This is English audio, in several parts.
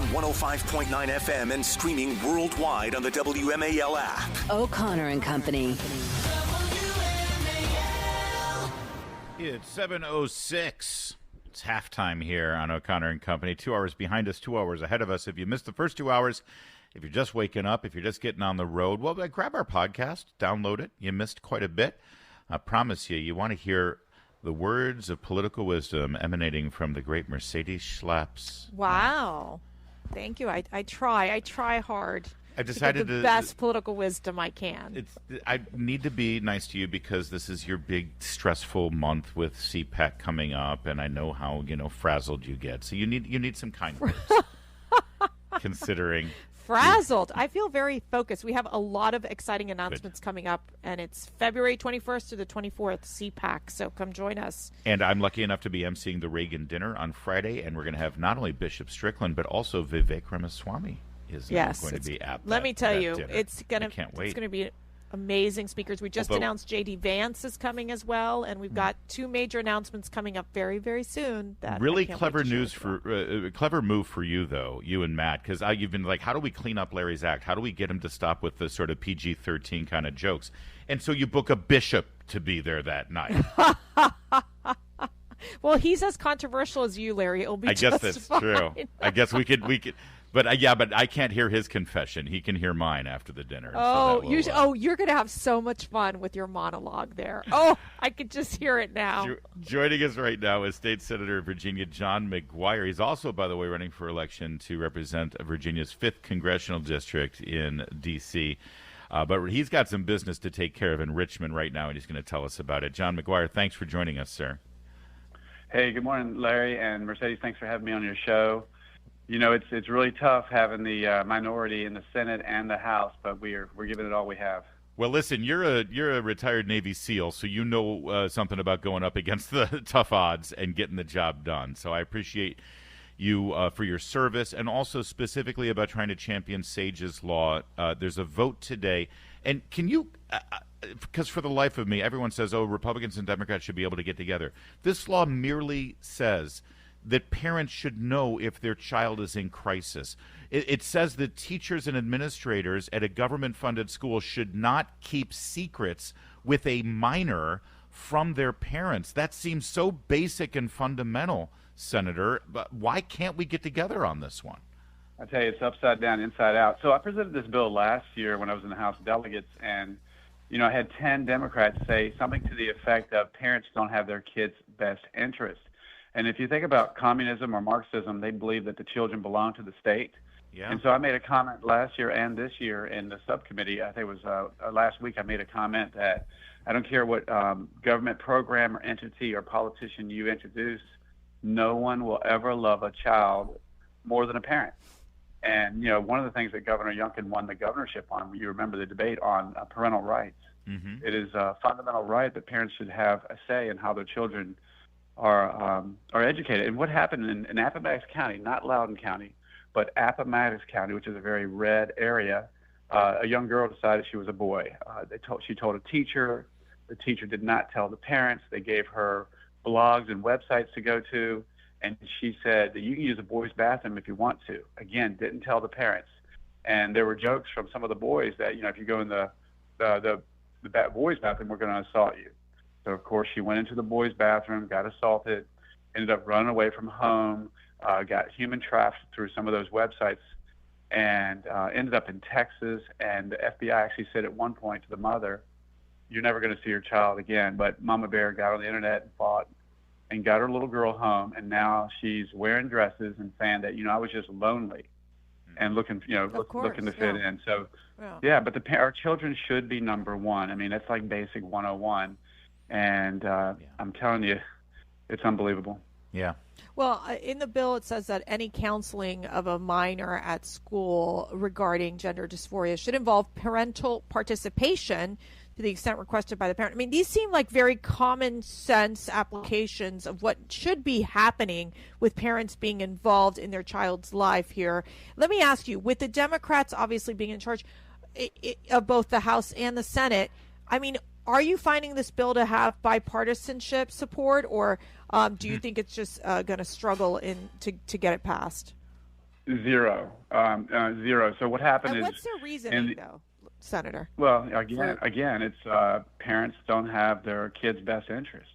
on 105.9 FM and streaming worldwide on the WMAL app. O'Connor and Company. It's 7:06. It's halftime here on O'Connor and Company. 2 hours behind us, 2 hours ahead of us. If you missed the first 2 hours, if you're just waking up, if you're just getting on the road, well, grab our podcast, download it. You missed quite a bit. I promise you want to hear the words of political wisdom emanating from the great Mercedes Schlaps. Wow. Thank you. I try hard. I decided to get the best political wisdom I can. I need to be nice to you because this is your big stressful month with CPAC coming up, and I know how frazzled you get. So you need some kind words. Considering frazzled, I feel very focused. We have a lot of exciting announcements coming up, and it's February 21st to the 24th, CPAC. So come join us. And I'm lucky enough to be emceeing the Reagan dinner on Friday, and we're going to have not only Bishop Strickland but also Vivek Ramaswamy. Going to be at let me tell you, dinner. It's going to be amazing speakers. We just announced J.D. Vance is coming as well, and we've got two major announcements coming up very, very soon. That really clever news clever move for you though, you and Matt, because you've been like, how do we clean up Larry's act? How do we get him to stop with the sort of PG-13 kind of jokes? And so you book a bishop to be there that night. Well, he's as controversial as you, Larry. It'll be. I guess that's fine. True. I guess we could. But I can't hear his confession. He can hear mine after the dinner. Oh, you're going to have so much fun with your monologue there. Oh, I could just hear it now. Joining us right now is State Senator of Virginia, John McGuire. He's also, by the way, running for election to represent Virginia's 5th Congressional District in D.C., but he's got some business to take care of in Richmond right now, and he's going to tell us about it. John McGuire, thanks for joining us, sir. Hey, good morning, Larry and Mercedes. Thanks for having me on your show. It's really tough having the minority in the Senate and the House, but we're giving it all we have. Well, listen, you're a retired Navy SEAL, so you know something about going up against the tough odds and getting the job done. So I appreciate you for your service, and also specifically about trying to champion SAGE's law. There's a vote today, and can you? Because for the life of me, everyone says, "Oh, Republicans and Democrats should be able to get together." This law merely says that parents should know if their child is in crisis. It says that teachers and administrators at a government-funded school should not keep secrets with a minor from their parents. That seems so basic and fundamental, Senator. But why can't we get together on this one? I tell you, it's upside down, inside out. So I presented this bill last year when I was in the House of Delegates, and I had 10 Democrats say something to the effect of parents don't have their kids' best interest. And if you think about communism or Marxism, they believe that the children belong to the state. Yeah. And so I made a comment last year and this year in the subcommittee. I think it was last week I made a comment that I don't care what government program or entity or politician you introduce, no one will ever love a child more than a parent. And, one of the things that Governor Youngkin won the governorship on, you remember the debate on parental rights. Mm-hmm. It is a fundamental right that parents should have a say in how their children are educated. And what happened in Appomattox County, not Loudoun County, but Appomattox County, which is a very red area, a young girl decided she was a boy. She told a teacher. The teacher did not tell the parents. They gave her blogs and websites to go to, and she said that you can use a boys' bathroom if you want to. Again, didn't tell the parents. And there were jokes from some of the boys that, if you go in the boys' bathroom, we're going to assault you. So, of course, she went into the boys' bathroom, got assaulted, ended up running away from home, got human trafficked through some of those websites, and ended up in Texas. And the FBI actually said at one point to the mother, "You're never going to see your child again." But Mama Bear got on the internet and fought and got her little girl home. And now she's wearing dresses and saying that, I was just lonely and looking to fit in. So, but our children should be number one. I mean, that's like basic 101. And I'm telling you, it's unbelievable. Yeah. Well, in the bill, it says that any counseling of a minor at school regarding gender dysphoria should involve parental participation to the extent requested by the parent. I mean, these seem like very common sense applications of what should be happening with parents being involved in their child's life here. Let me ask you, with the Democrats obviously being in charge of both the House and the Senate, I mean, are you finding this bill to have bipartisanship support, or do you think it's just going to struggle to get it passed? Zero. Zero. So what happened And is, what's their reasoning, though, Senator? well, again, it's parents don't have their kids' best interest.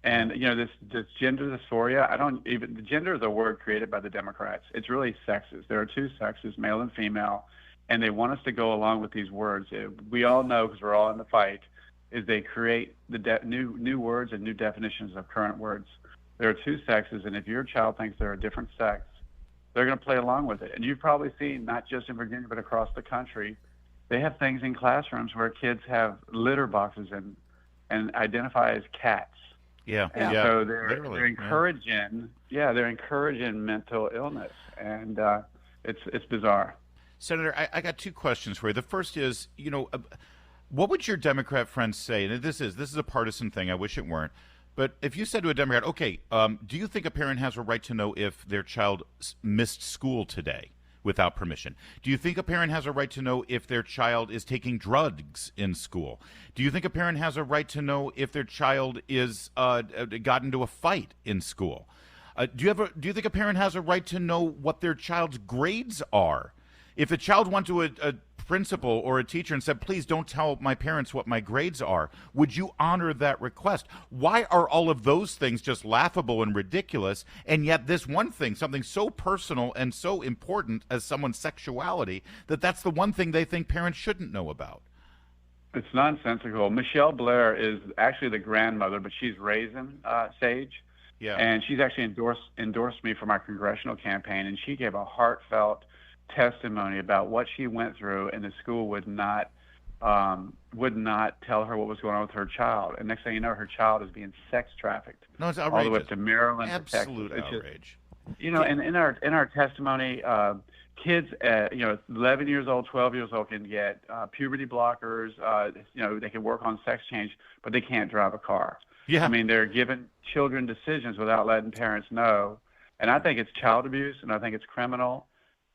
And this gender dysphoria, the gender is a word created by the Democrats. It's really sexist. There are two sexes, male and female, and they want us to go along with these words. We all know, because we're all in the fight, is they create the new words and new definitions of current words. There are two sexes, and if your child thinks they're a different sex, they're going to play along with it. And you've probably seen, not just in Virginia but across the country, they have things in classrooms where kids have litter boxes and identify as cats. Yeah, and yeah. so they're encouraging, they're encouraging mental illness, and it's bizarre. Senator, I got two questions for you. The first is, what would your Democrat friends say? And this is a partisan thing. I wish it weren't. But if you said to a Democrat, okay, do you think a parent has a right to know if their child missed school today without permission? Do you think a parent has a right to know if their child is taking drugs in school? Do you think a parent has a right to know if their child is got into a fight in school? Do you think a parent has a right to know what their child's grades are? If a child went to a principal or a teacher and said, please don't tell my parents what my grades are, would you honor that request? Why are all of those things just laughable and ridiculous, and yet this one thing, something so personal and so important as someone's sexuality, that's the one thing they think parents shouldn't know about? It's nonsensical. Michelle Blair is actually the grandmother, but she's raising Sage. Yeah. And she's actually endorsed me for my congressional campaign, and she gave a heartfelt testimony about what she went through, and the school would not tell her what was going on with her child. And next thing you know, her child is being sex trafficked. No, it's outrageous. All the way up to Maryland, Absolute Texas. outrage. And in our testimony, kids at 11 years old, 12 years old can get puberty blockers. They can work on sex change, but they can't drive a car. Yeah. I mean, they're giving children decisions without letting parents know. And I think it's child abuse, and I think it's criminal.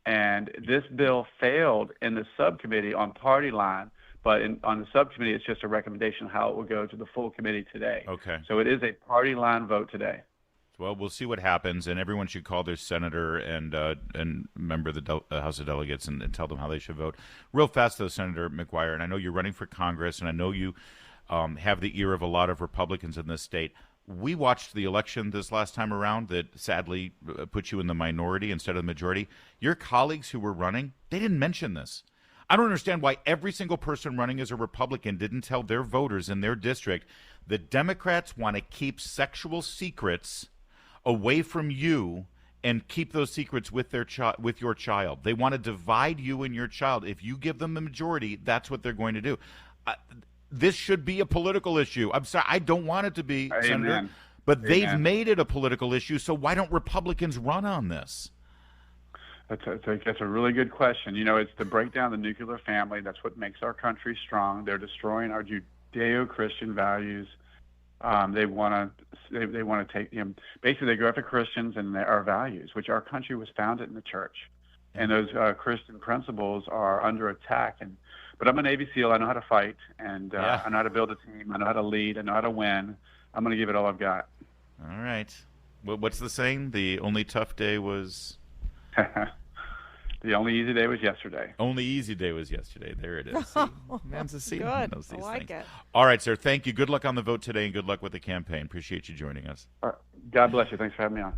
And this bill failed in the subcommittee on party line, but on the subcommittee, it's just a recommendation how it will go to the full committee today. Okay. So it is a party line vote today. Well, we'll see what happens, and everyone should call their senator and member of the House of Delegates and tell them how they should vote. Real fast, though, Senator McGuire, and I know you're running for Congress, and I know you have the ear of a lot of Republicans in this state. We watched the election this last time around that sadly put you in the minority instead of the majority. Your colleagues who were running, they didn't mention this. I don't understand why every single person running as a Republican didn't tell their voters in their district that Democrats want to keep sexual secrets away from you and keep those secrets with with your child. They want to divide you and your child. If you give them the majority, that's what they're going to do. This should be a political issue. I'm sorry, I don't want it to be, Amen. Senator, but Amen. they've made it a political issue, so why don't Republicans run on this? That's a really good question. It's to break down the nuclear family. That's what makes our country strong. They're destroying our Judeo-Christian values. They want to take basically they go after Christians and our values, which our country was founded in the church, and those Christian principles are under attack. But I'm a Navy SEAL. I know how to fight, and I know how to build a team. I know how to lead. I know how to win. I'm going to give it all I've got. All right. What's the saying? The only tough day was... The only easy day was yesterday. Only easy day was yesterday. There it is. See? Man's a seed. Good. I like it. All right, sir. Thank you. Good luck on the vote today, and good luck with the campaign. Appreciate you joining us. God bless you. Thanks for having me on.